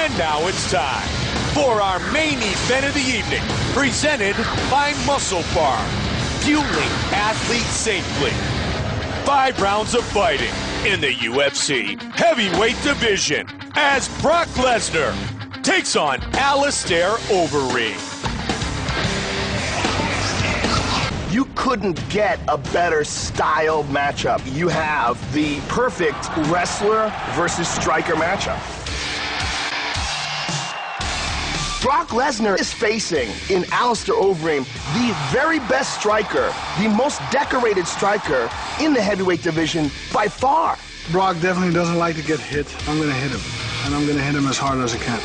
And now it's time for our main event of the evening, presented by Muscle Farm, fueling athletes safely. 5 rounds of fighting in the UFC heavyweight division as Brock Lesnar takes on Alistair Overeem. You couldn't get a better style matchup. You have the perfect wrestler versus striker matchup. Brock Lesnar is facing, in Alistair Overeem, the very best striker, the most decorated striker in the heavyweight division by far. Brock definitely doesn't like to get hit. I'm going to hit him, and I'm going to hit him as hard as I can.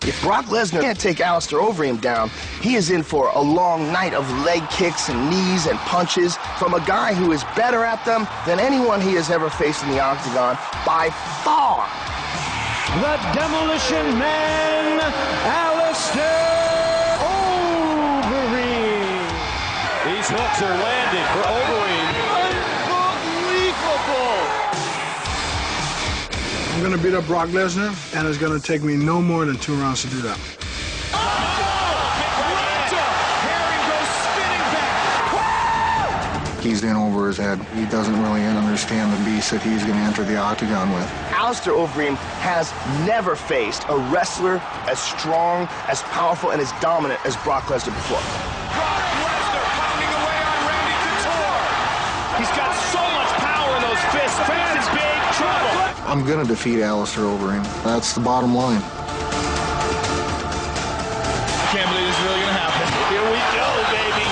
If Brock Lesnar can't take Alistair Overeem down, he is in for a long night of leg kicks and knees and punches from a guy who is better at them than anyone he has ever faced in the octagon by far. The Demolition Man, Alistair Overeem. These hooks are landed for Overeem. Unbelievable! I'm going to beat up Brock Lesnar, and it's going to take me no more than 2 rounds to do that. He's in over his head. He doesn't really understand the beast that he's going to enter the octagon with. Alistair Overeem has never faced a wrestler as strong, as powerful, and as dominant as Brock Lesnar before. Brock Lesnar pounding away on Randy Couture. He's got so much power in those fists. Fans in big trouble. I'm going to defeat Alistair Overeem. That's the bottom line. Can't believe this is really going to happen. Here we go, baby.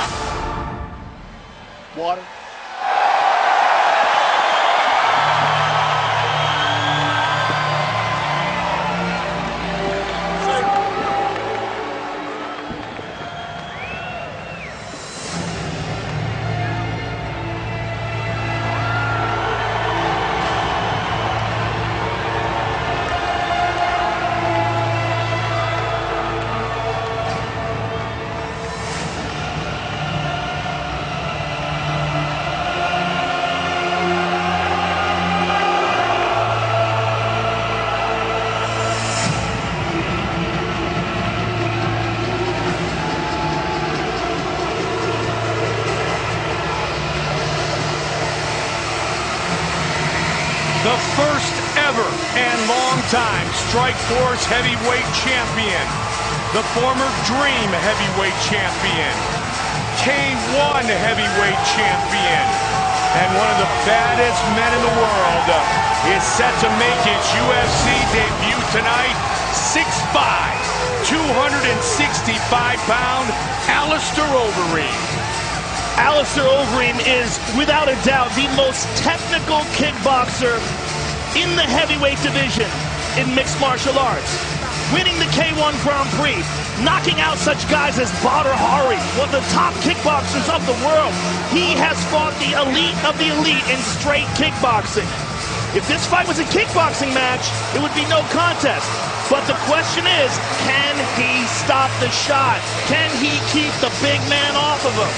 Water. The first ever and long-time Strikeforce heavyweight champion, the former Dream heavyweight champion, K1 heavyweight champion, and one of the baddest men in the world is set to make his UFC debut tonight. 6'5", 265-pound Alistair Overeem. Alistair Overeem is, without a doubt, the most technical kickboxer in the heavyweight division in mixed martial arts. Winning the K1 Grand Prix, knocking out such guys as Badr Hari, one of the top kickboxers of the world. He has fought the elite of the elite in straight kickboxing. If this fight was a kickboxing match, it would be no contest. But the question is, can he stop the shot? Can he keep the big man off of him?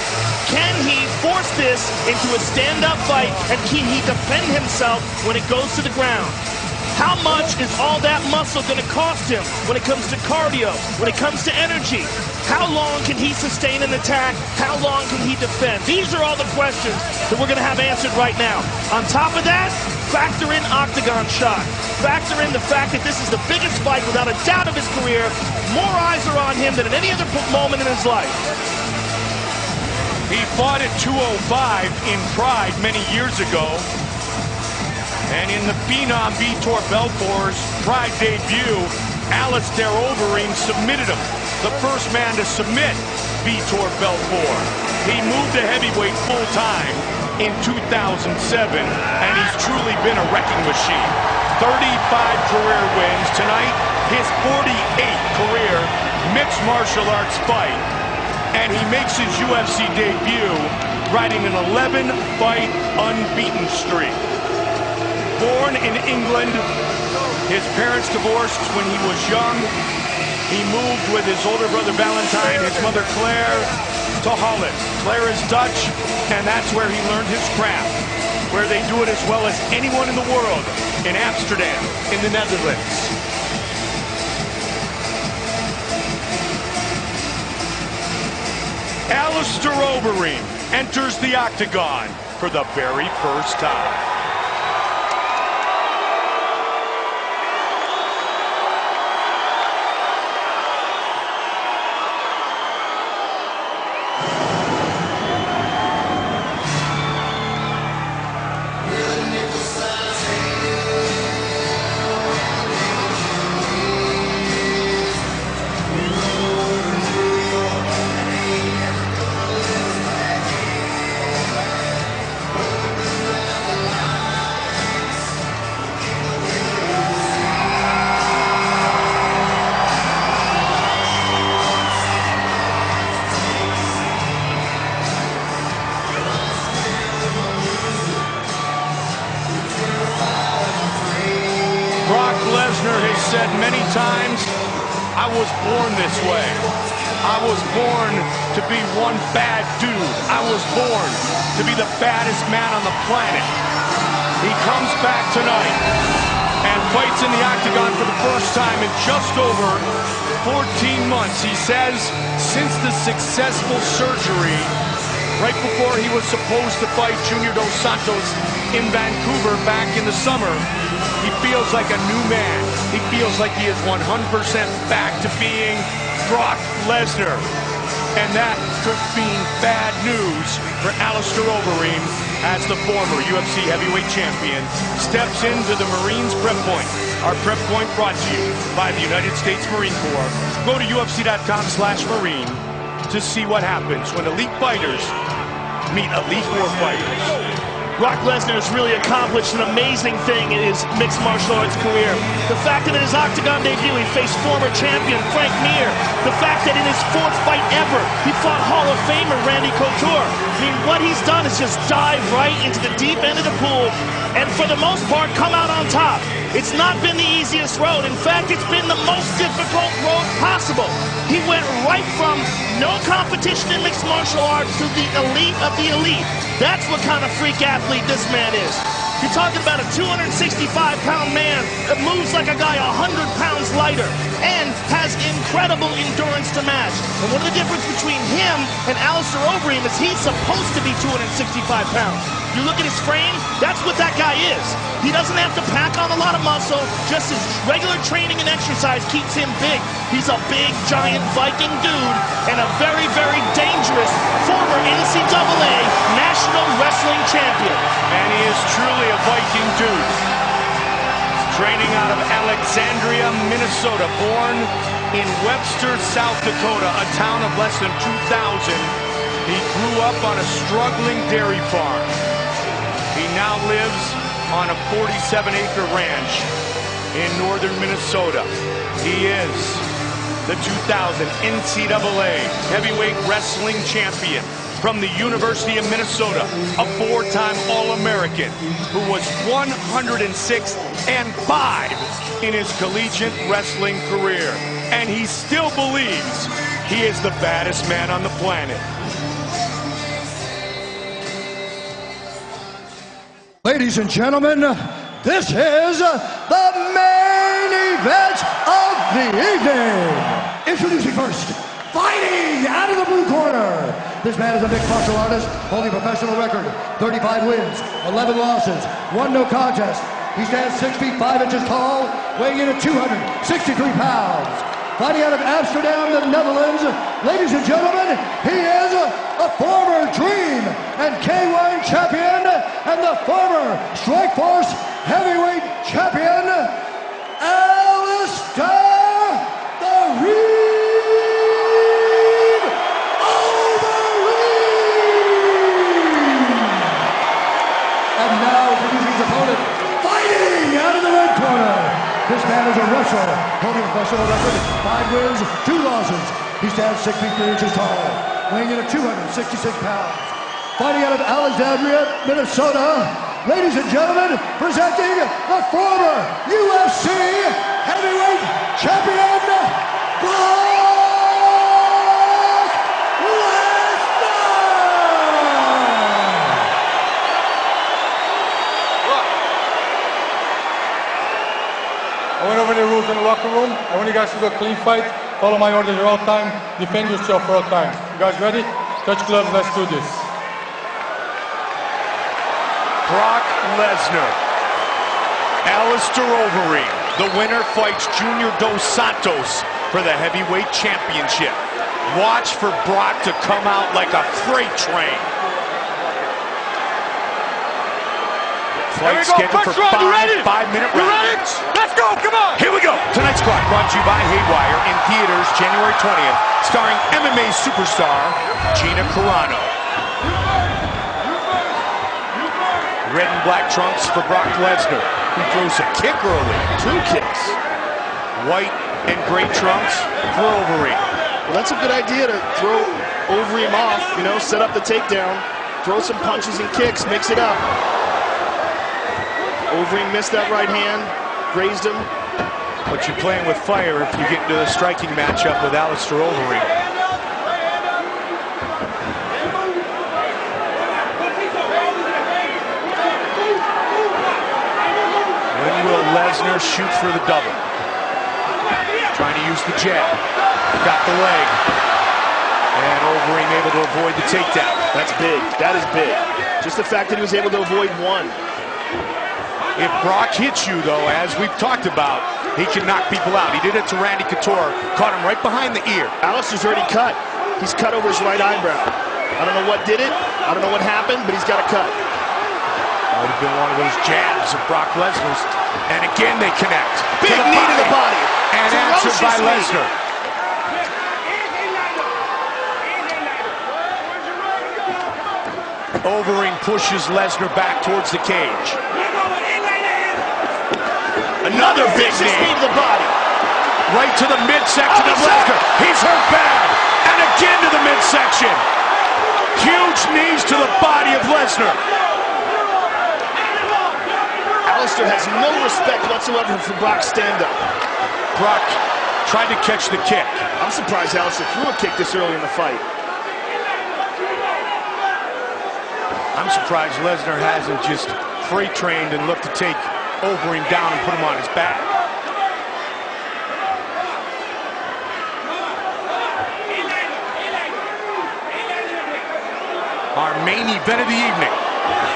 Can he force this into a stand-up fight, and can he defend himself when it goes to the ground? How much is all that muscle going to cost him when it comes to cardio, when it comes to energy? How long can he sustain an attack? How long can he defend? These are all the questions that we're going to have answered right now. On top of that, factor in octagon shot. Factor in the fact that this is the biggest fight, without a doubt, of his career. More eyes are on him than at any other moment in his life. He fought at 205 in Pride many years ago. And in the Phenom Vitor Belfort's Pride debut, Alistair Overeem submitted him. The first man to submit Vitor Belfort. He moved to heavyweight full-time in 2007, and he's truly been a wrecking machine. 35 career wins. Tonight, his 48th career mixed martial arts fight. And he makes his UFC debut riding an 11-fight unbeaten streak. Born in England, his parents divorced when he was young. He moved with his older brother Valentine, his mother Claire, to Holland. Claire is Dutch, and that's where he learned his craft, where they do it as well as anyone in the world. in Amsterdam, in the Netherlands. Alistair Overeem enters the octagon for the very first time. Lesnar has said many times, I was born this way. I was born to be one bad dude. I was born to be the baddest man on the planet. He comes back tonight and fights in the octagon for the first time in just over 14 months. He says since the successful surgery right before he was supposed to fight Junior Dos Santos in Vancouver back in the summer, he feels like a new man. He feels like he is 100% back to being Brock Lesnar. And that could mean bad news for Alistair Overeem as the former UFC heavyweight champion steps into the Marines Prep Point. Our Prep Point brought to you by the United States Marine Corps. Go to UFC.com/Marine to see what happens when elite fighters meet elite war fighters. Brock Lesnar has really accomplished an amazing thing in his mixed martial arts career. The fact that in his octagon debut he faced former champion Frank Mir. The fact that in his fourth fight ever he fought Hall of Famer Randy Couture. I mean, what he's done is just dive right into the deep end of the pool and for the most part come out on top. It's not been the easiest road. In fact, it's been the most difficult road possible. He went right from no competition in mixed martial arts to the elite of the elite. That's what kind of freak athlete this man is. You're talking about a 265-pound man that moves like a guy 100 pounds lighter and has incredible endurance to match. And one of the difference between him and Alistair Overeem is he's supposed to be 265 pounds. You look at his frame, that's what that guy is. He doesn't have to pack on a lot of muscle, just his regular training and exercise keeps him big. He's a big, giant Viking dude and a very, very dangerous former NCAA National Wrestling Champion. And he is truly a Viking dude. Training out of Alexandria, Minnesota, born in Webster, South Dakota, a town of less than 2,000. He grew up on a struggling dairy farm. He now lives on a 47-acre ranch in northern Minnesota. He is the 2000 NCAA heavyweight wrestling champion from the University of Minnesota, a four-time All-American who was 106-5 in his collegiate wrestling career. And he still believes he is the baddest man on the planet. Ladies and gentlemen, this is the main event of the evening. Introducing first, fighting out of the blue corner. This man is a mixed martial artist, holding a professional record, 35 wins, 11 losses, 1 no contest. He stands 6 feet 5 inches tall, weighing in at 263 pounds. Fighting out of Amsterdam, the Netherlands, ladies and gentlemen, he is a former Dream and K1 champion and the former Strikeforce heavyweight champion, Alistair the Reed Overeem. And now introducing his opponent, fighting out of the red corner. This man is a wrestler, holding a professional record, 5 wins, 2 losses. He stands 6 feet 3 inches tall, weighing in at 266 pounds. Fighting out of Alexandria, Minnesota, ladies and gentlemen, presenting the former UFC heavyweight champion, Brock Lesnar! I went over the rules in the locker room. I want you guys to do a clean fight. Follow my orders at all time. Defend yourself for all time. You guys ready? Touch gloves, let's do this. Brock Lesnar. Alistair Overeem. The winner fights Junior Dos Santos for the heavyweight championship. Watch for Brock to come out like a freight train. Fight scheduled for 5-minute rounds. Let's go, come on! Here we go. Tonight's card brought to you by Haywire in theaters January 20th, starring MMA superstar Gina Carano. Red and black trunks for Brock Lesnar, who throws a kick early. 2 kicks. White and gray trunks for Overeem. Well, that's a good idea to throw Overeem off, you know, set up the takedown, throw some punches and kicks, mix it up. Overeem missed that right hand, grazed him. But you're playing with fire if you get into a striking matchup with Alistair Overeem. When will Lesnar shoot for the double? Trying to use the jab. Got the leg. And Overeem able to avoid the takedown. That's big. That is big. Just the fact that he was able to avoid one. If Brock hits you, though, as we've talked about, he can knock people out. He did it to Randy Couture, caught him right behind the ear. Alistair's already cut. He's cut over his right eyebrow. I don't know what did it. I don't know what happened, but he's got a cut. Might have been one of those jabs of Brock Lesnar's. And again, they connect. Big knee to the body. And answered by Lesnar. Overeem pushes Lesnar back towards the cage. Another big knee to the body. Right to the midsection of Lesnar. He's hurt bad. And again to the midsection. Huge knees to the body of Lesnar. Alistair has no respect whatsoever for Brock's stand-up. Brock tried to catch the kick. I'm surprised Alistair threw a kick this early in the fight. I'm surprised Lesnar hasn't just freight trained and looked to take Overeem down and put him on his back. Our main event of the evening.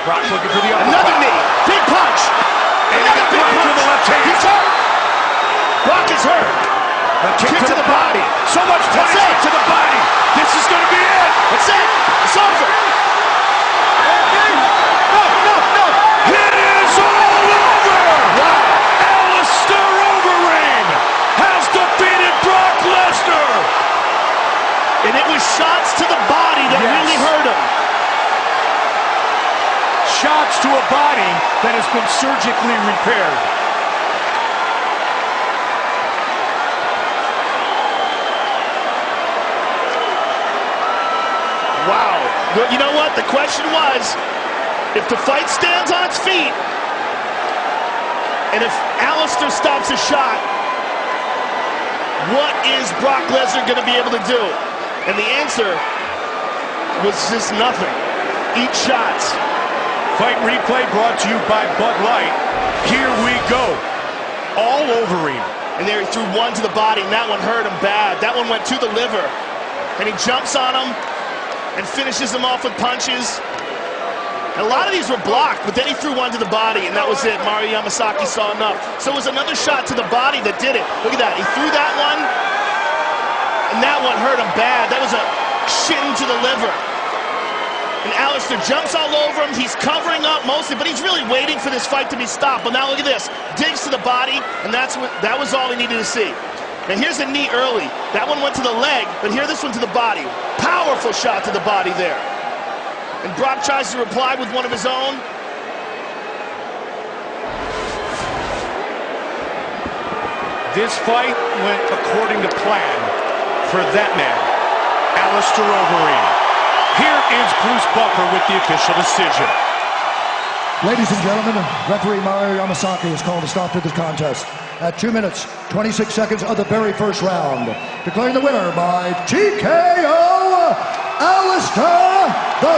Brock looking for the uppercut. Another knee. Big punch. Another big punch. To the left hand. He's hurt. Brock is hurt. A kick to the body. So much punishment to the body. This is going to be it. That's it. It's over. It is all over! Wow. Alistair Overeem has defeated Brock Lesnar! And it was shots to the body that really hurt him. Shots to a body that has been surgically repaired. Wow. Well, you know what? The question was, if the fight stands on its feet, and if Alistair stops a shot, what is Brock Lesnar going to be able to do? And the answer was just nothing. Eat shots. Fight replay brought to you by Bud Light. Here we go. All Overeem. And there he threw one to the body, and that one hurt him bad. That one went to the liver. And he jumps on him and finishes him off with punches. And a lot of these were blocked, but then he threw one to the body, and that was it. Mario Yamasaki saw enough. So it was another shot to the body that did it. Look at that. He threw that one, and that one hurt him bad. That was a shin to the liver. And Alistair jumps all over him. He's covering up mostly, but he's really waiting for this fight to be stopped. But now look at this. Digs to the body, and that was all he needed to see. Now here's a knee early. That one went to the leg, but here this one to the body. Powerful shot to the body there. And Brock tries to reply with one of his own. This fight went according to plan for that man, Alistair Overeem. Here is Bruce Buffer with the official decision. Ladies and gentlemen, referee Mario Yamasaki has called a stop to this contest at 2 minutes, 26 seconds of the very first round. Declaring the winner by TKO, Alistair the